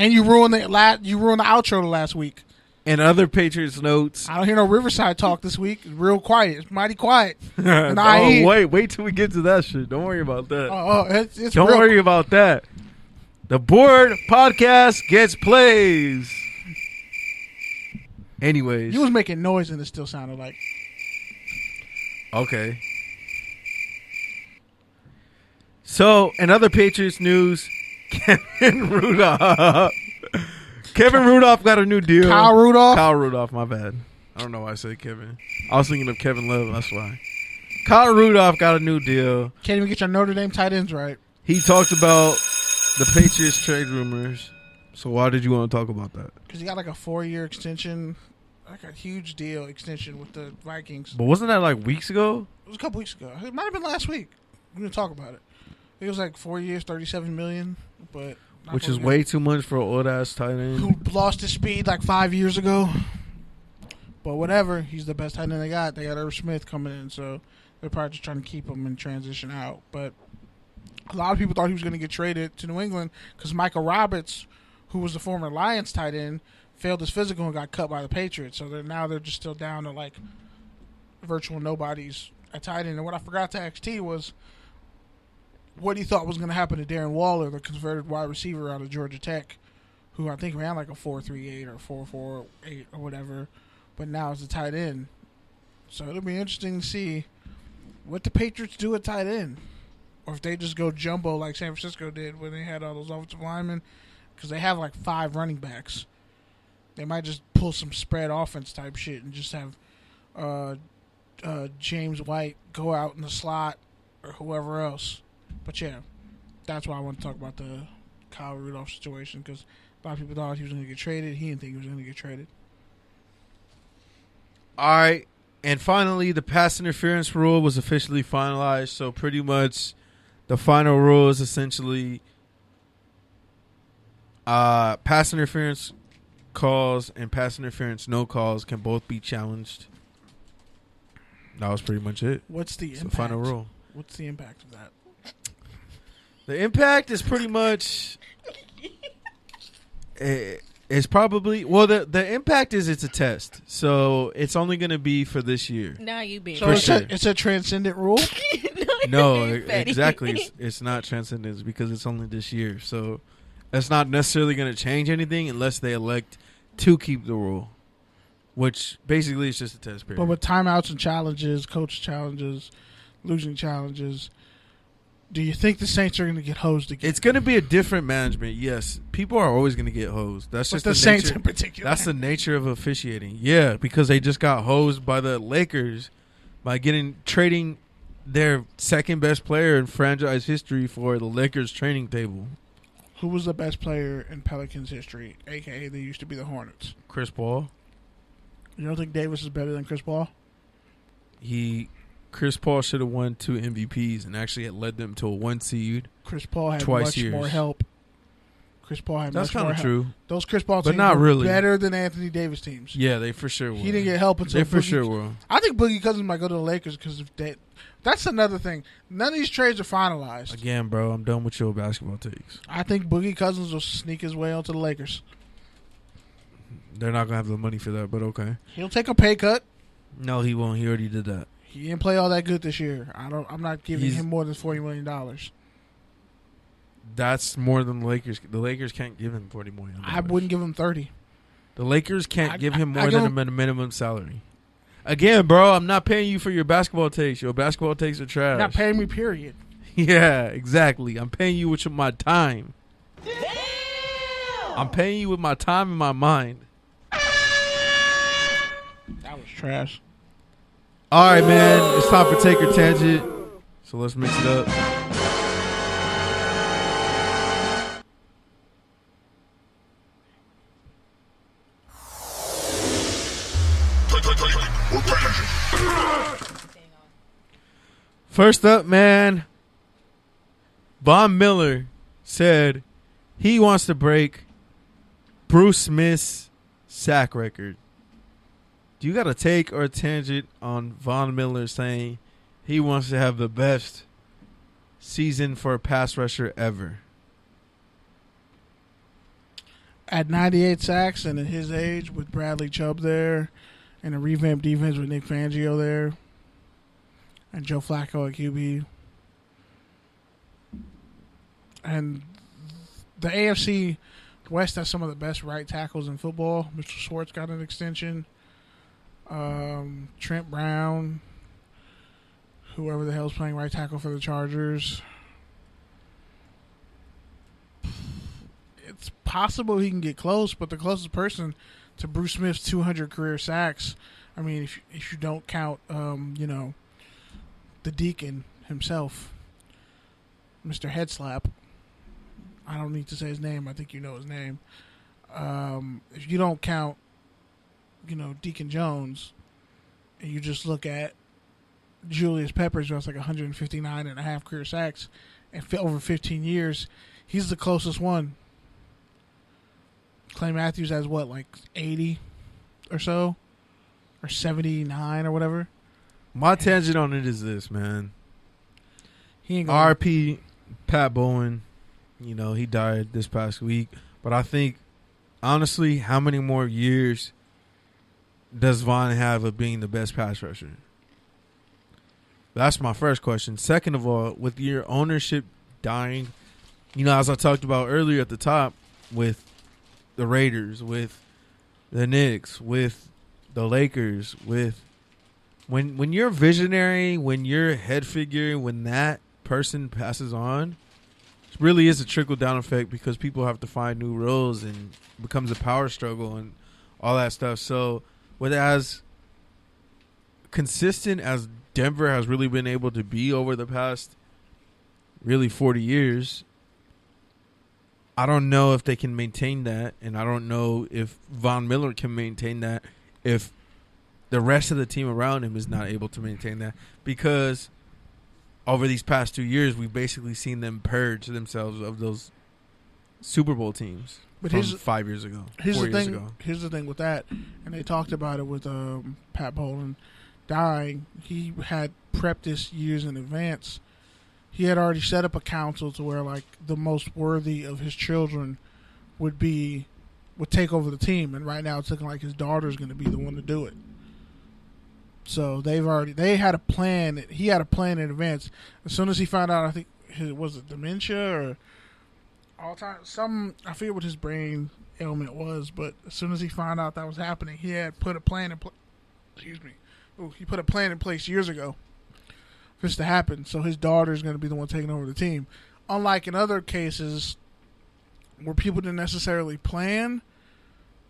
And you ruined the outro last week. And other Patriots notes. I don't hear no Riverside talk this week. It's real quiet. It's mighty quiet. Wait till we get to that shit. Don't worry about that. It's Don't worry about that. The Board Podcast gets plays. Anyways. You was making noise and it still sounded like. Okay. So, in other Patriots news, Kevin Rudolph got a new deal. Kyle Rudolph, my bad. I don't know why I said Kevin. I was thinking of Kevin Love, that's why. Kyle Rudolph got a new deal. Can't even get your Notre Dame tight ends right. He talked about the Patriots trade rumors. So why did you want to talk about that? Because he got like a 4-year extension, like a huge deal extension with the Vikings. But wasn't that like weeks ago? It was a couple weeks ago. It might have been last week. We're going to talk about it. It was like 4 years, $37 million, but which is way too much for an old ass tight end who lost his speed like 5 years ago. But whatever, he's the best tight end they got. They got Irv Smith coming in, so they're probably just trying to keep him and transition out. But a lot of people thought he was going to get traded to New England because Michael Roberts, who was the former Lions tight end, failed his physical and got cut by the Patriots. So they're just still down to like virtual nobodies at tight end. And what I forgot to ask T was what he thought was going to happen to Darren Waller, the converted wide receiver out of Georgia Tech, who I think ran like a 4.38 or 4.48 or whatever, but now is a tight end. So it'll be interesting to see what the Patriots do at tight end, or if they just go jumbo like San Francisco did when they had all those offensive linemen, because they have like 5 running backs. They might just pull some spread offense type shit and just have James White go out in the slot or whoever else. But yeah, that's why I want to talk about the Kyle Rudolph situation, because a lot of people thought he was going to get traded. He didn't think he was going to get traded. All right. And finally, the pass interference rule was officially finalized. So pretty much the final rule is essentially pass interference calls and pass interference no calls can both be challenged. That was pretty much it. What's the impact? The final rule. What's the impact of that? The impact is pretty much it's probably the impact is it's a test, so it's only going to be for this year. Now you being so it's a transcendent rule. No, exactly. It's not transcendent because it's only this year, so that's not necessarily going to change anything unless they elect to keep the rule, which basically is just a test period. But with timeouts and challenges, coach challenges, losing challenges, do you think the Saints are going to get hosed again? It's going to be a different management, yes. People are always going to get hosed. That's just the Saints nature, in particular. That's the nature of officiating. Yeah, because they just got hosed by the Lakers by trading their second best player in franchise history for the Lakers training table. Who was the best player in Pelicans history, a.k.a. they used to be the Hornets? Chris Paul. You don't think Davis is better than Chris Paul? Chris Paul should have won 2 MVPs and actually had led them to a 1 seed. Chris Paul had much more help. Chris Paul had That's much more help. That's kind of true. Those Chris Paul but teams not were really better than Anthony Davis teams. Yeah, they for sure were. He didn't get help until they for sure were. I think Boogie Cousins might go to the Lakers because that's another thing. None of these trades are finalized. Again, bro, I'm done with your basketball takes. I think Boogie Cousins will sneak his way onto the Lakers. They're not going to have the money for that, but okay. He'll take a pay cut. No, he won't. He already did that. He didn't play all that good this year. I'm not giving him more than $40 million. That's more than the Lakers. The Lakers can't give him $40 million. I wouldn't give him 30. The Lakers can't give him more than a minimum salary. Again, bro, I'm not paying you for your basketball takes. Your basketball takes are trash. You're not paying me, period. Yeah, exactly. I'm paying you with my time. Damn! I'm paying you with my time and my mind. That was trash. All right, man. It's time for Take or Tangent. So let's mix it up. First up, man. Von Miller said he wants to break Bruce Smith's sack record. Do you got a take or a tangent on Von Miller saying he wants to have the best season for a pass rusher ever? at 98 sacks and at his age with Bradley Chubb there and a revamped defense with Nick Fangio there and Joe Flacco at QB. And the AFC West has some of the best right tackles in football. Mr. Schwartz got an extension. Trent Brown, whoever the hell's playing right tackle for the Chargers. It's possible he can get close, but the closest person to Bruce Smith's 200 career sacks, I mean, if you don't count, the Deacon himself, Mr. Headslap. I don't need to say his name. I think you know his name. If you don't count, Deacon Jones, and you just look at Julius Peppers, who has like 159 and a half career sacks and over 15 years, he's the closest one. Clay Matthews has what, like 80 or so? Or 79 or whatever? My tangent on it is this, man. He ain't gonna... RP Pat Bowlen, he died this past week. But I think, honestly, how many more years does Von have of being the best pass rusher? That's my first question. Second of all, with your ownership dying, as I talked about earlier at the top, with the Raiders, with the Knicks, with the Lakers, with when you're visionary, when you're a head figure, when that person passes on, it really is a trickle down effect because people have to find new roles and it becomes a power struggle and all that stuff. So with as consistent as Denver has really been able to be over the past really 40 years, I don't know if they can maintain that, and I don't know if Von Miller can maintain that if the rest of the team around him is not able to maintain that, because over these past 2 years, we've basically seen them purge themselves of those Super Bowl teams from 5 years ago, 4 years ago. Here's the thing with that, and they talked about it with Pat Bowlen dying. He had prepped this years in advance. He had already set up a council to where, like, the most worthy of his children would take over the team, and right now it's looking like his daughter's going to be the one to do it. So they had a plan. He had a plan in advance. As soon as he found out, I think was it dementia or I forget what his brain ailment was, but as soon as he found out that was happening, he had put a plan in place. Excuse me. He put a plan in place years ago for this to happen. So his daughter's going to be the one taking over the team. Unlike in other cases where people didn't necessarily plan,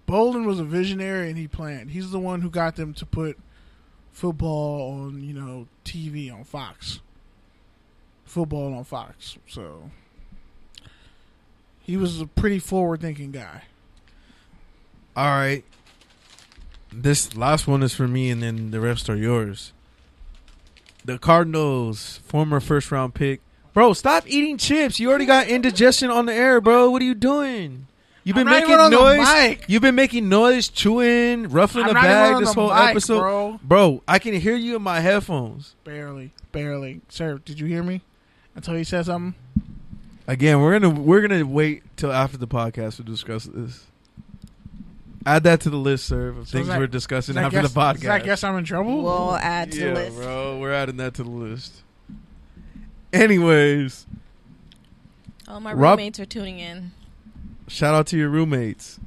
Bowlen was a visionary and he planned. He's the one who got them to put football on, TV on Fox. Football on Fox. So he was a pretty forward-thinking guy. All right. This last one is for me, and then the rest are yours. The Cardinals, former first-round pick. Bro, stop eating chips. You already got indigestion on the air, bro. What are you doing? You've been making noise. You've been making noise, chewing, ruffling the bag this whole episode. Bro, I can hear you in my headphones. Barely. Sir, did you hear me until he said something? Again, we're gonna wait till after the podcast to discuss this. Add that to the list, sir, of things we're discussing after the podcast. Does that guess I'm in trouble? We'll add to the list. Yeah, bro, we're adding that to the list. Anyways. Oh, my roommates are tuning in. Shout out to your roommates.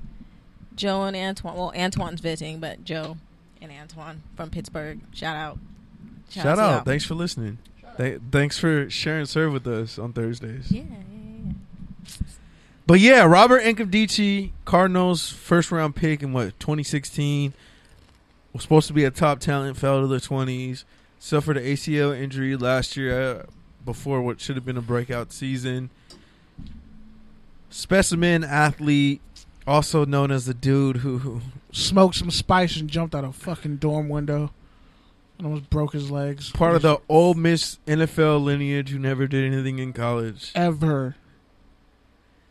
Joe and Antoine. Well, Antoine's visiting, but Joe and Antoine from Pittsburgh. Shout out. Shout out. Thanks for listening. Thanks for sharing Cerv with us on Thursdays. Yeah. But yeah, Robert Nkemdiche, Cardinals first round pick in 2016. Was supposed to be a top talent, fell to the 20s. Suffered an ACL injury last year before what should have been a breakout season. Specimen athlete, also known as the dude who smoked some spice and jumped out a fucking dorm window and almost broke his legs. Part of the Ole Miss NFL lineage who never did anything in college. Ever.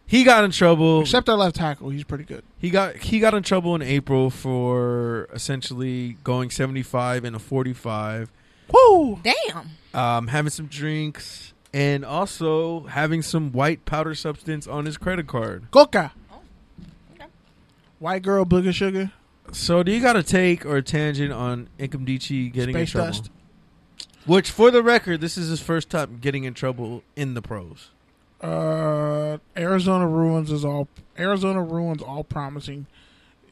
He got in trouble. Except our left tackle. He's pretty good. He got in trouble in April for essentially going 75 and a 45. Woo! Damn. Having some drinks and also having some white powder substance on his credit card. Coca. Oh, okay. White girl, booger sugar. So do you got a take or a tangent on Nkemdiche getting in Space trouble? dust. Which, for the record, this is his first time getting in trouble in the pros. Arizona ruins all promising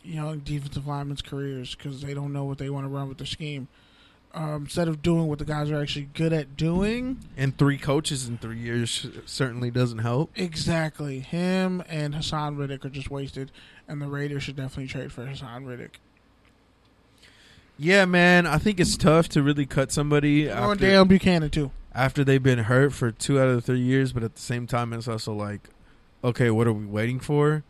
young defensive linemen's careers because they don't know what they want to run with their scheme. Instead of doing what the guys are actually good at doing. And 3 coaches in 3 years certainly doesn't help. Exactly. Him and Hassan Riddick are just wasted, and the Raiders should definitely trade for Hassan Riddick. Yeah, man, I think it's tough to really cut somebody Dale Buchanan, too. After they've been hurt for 2 out of the 3 years, but at the same time, it's also like, okay, what are we waiting for?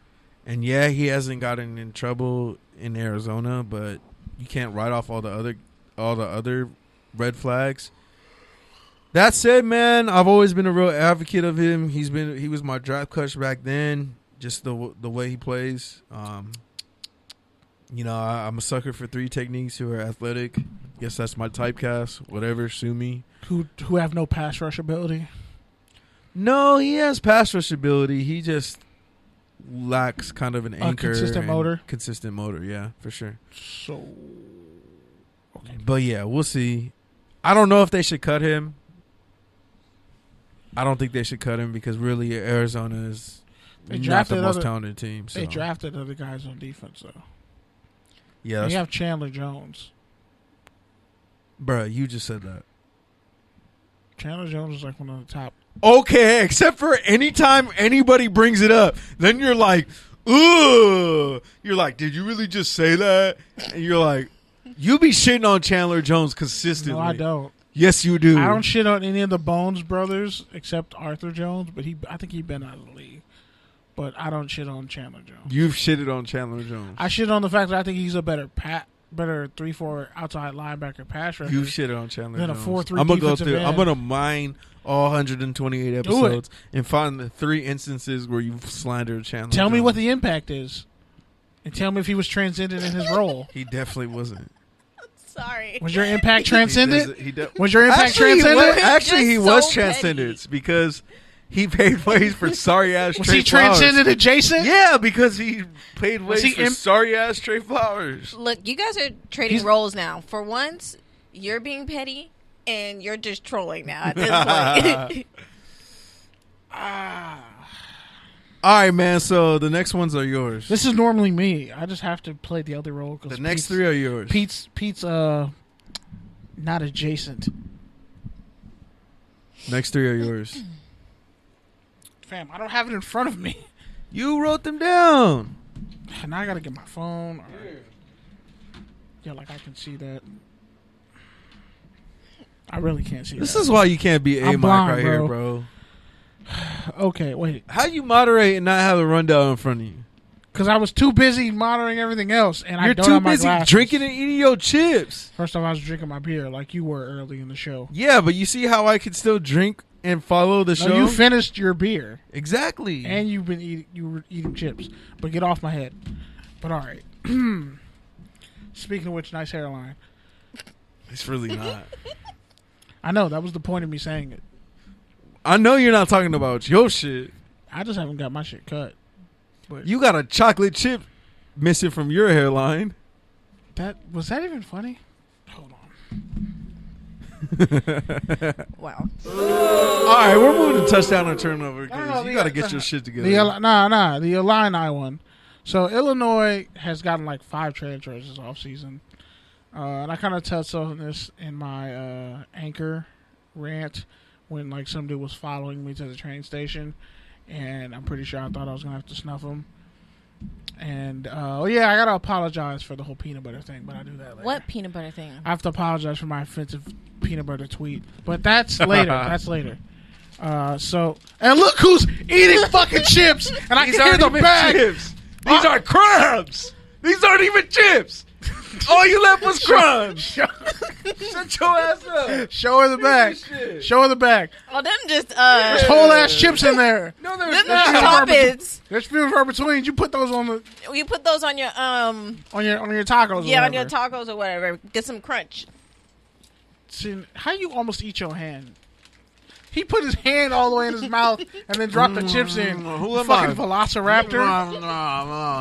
And yeah, he hasn't gotten in trouble in Arizona, but you can't write off all the other red flags. That said, man, I've always been a real advocate of him. He was my draft crush back then, just the way he plays. I'm a sucker for 3 techniques who are athletic. Guess that's my typecast. Whatever, sue me. Who have no pass rush ability? No, he has pass rush ability. He just lacks kind of an anchor. Consistent motor? Consistent motor, yeah, for sure. So, okay. But, yeah, we'll see. I don't know if they should cut him. I don't think they should cut him because really Arizona is not the most talented team. So. They drafted other guys on defense, though. Yeah, you have Chandler Jones. Bruh, you just said that. Chandler Jones is like one of the top. Okay, except for anytime anybody brings it up, then you're like, ugh. You're like, did you really just say that? And you're like, you be shitting on Chandler Jones consistently. No, I don't. Yes, you do. I don't shit on any of the Bones brothers except Arthur Jones, but I think he's been out of the league. But I don't shit on Chandler Jones. You've shitted on Chandler Jones. I shit on the fact that I think he's a better 3-4 outside linebacker pass rusher. You've shitted on Chandler than Jones. A 4-3 I'm gonna go defensive through. end. I'm gonna mine all 128 episodes and find the 3 instances where you've slandered Chandler. Tell Jones. me what the impact is, and tell me if he was transcendent in his role. He definitely wasn't. Sorry. Was your impact transcendent? Was your impact actually, transcendent? He Just was so transcendent because he paid ways for sorry ass. Was Trey he transcendent Flowers. adjacent? Yeah, because he paid ways he for sorry ass Trey Flowers. Look, you guys are trading roles now. For once, you're being petty, and you're just trolling now at this point. All right, man. So the next ones are yours. This is normally me. I just have to play the other role. The next 3 are yours. Pete's not adjacent. Next 3 are yours. Fam, I don't have it in front of me. You wrote them down. Now I gotta get my phone. Right. Yeah, like I can see that. I really can't see This that. is why you can't be I'm A-Mic blind, right bro. here, bro. Okay, wait. How you moderate and not have a rundown in front of you? Because I was too busy monitoring everything else, and You're I don't too have my busy glasses. drinking and eating your chips. First off, I was drinking my beer like you were early in the show. Yeah, but you see how I could still drink and follow the show? No, you finished your beer. Exactly. And you were eating chips. But get off my head. But all right. Speaking of which, nice hairline. It's really not. I know, that was the point of me saying it. I know you're not talking about your shit. I just haven't got my shit cut. But You got a chocolate chip missing from your hairline. was that even funny? Hold on. Wow. All right, we're moving to touchdown or turnover because you got to get your shit together. The Illini one. So Illinois has gotten like 5 transfers this offseason. And I kind of touched on this in my anchor rant when like some dude was following me to the train station, and I'm pretty sure I thought I was gonna have to snuff him. And I gotta apologize for the whole peanut butter thing, but I'll do that later. What peanut butter thing? I have to apologize for my offensive peanut butter tweet, but that's later. That's later. And look who's eating fucking chips, and I can hear the bag. Chips. These are crumbs. These aren't even chips. All you left was crumbs. Shut your ass up. Show her the bag. Show her the bag. Oh, them just There's whole ass chips in there. No, them there's just not. toppings. There's few and far between. You put those on the You put those on your on your tacos. yeah, or on your whatever. tacos or whatever. Get some crunch. See, how you almost eat your hand? He put his hand all the way in his mouth and then dropped the chips in. Who am fucking I? Velociraptor.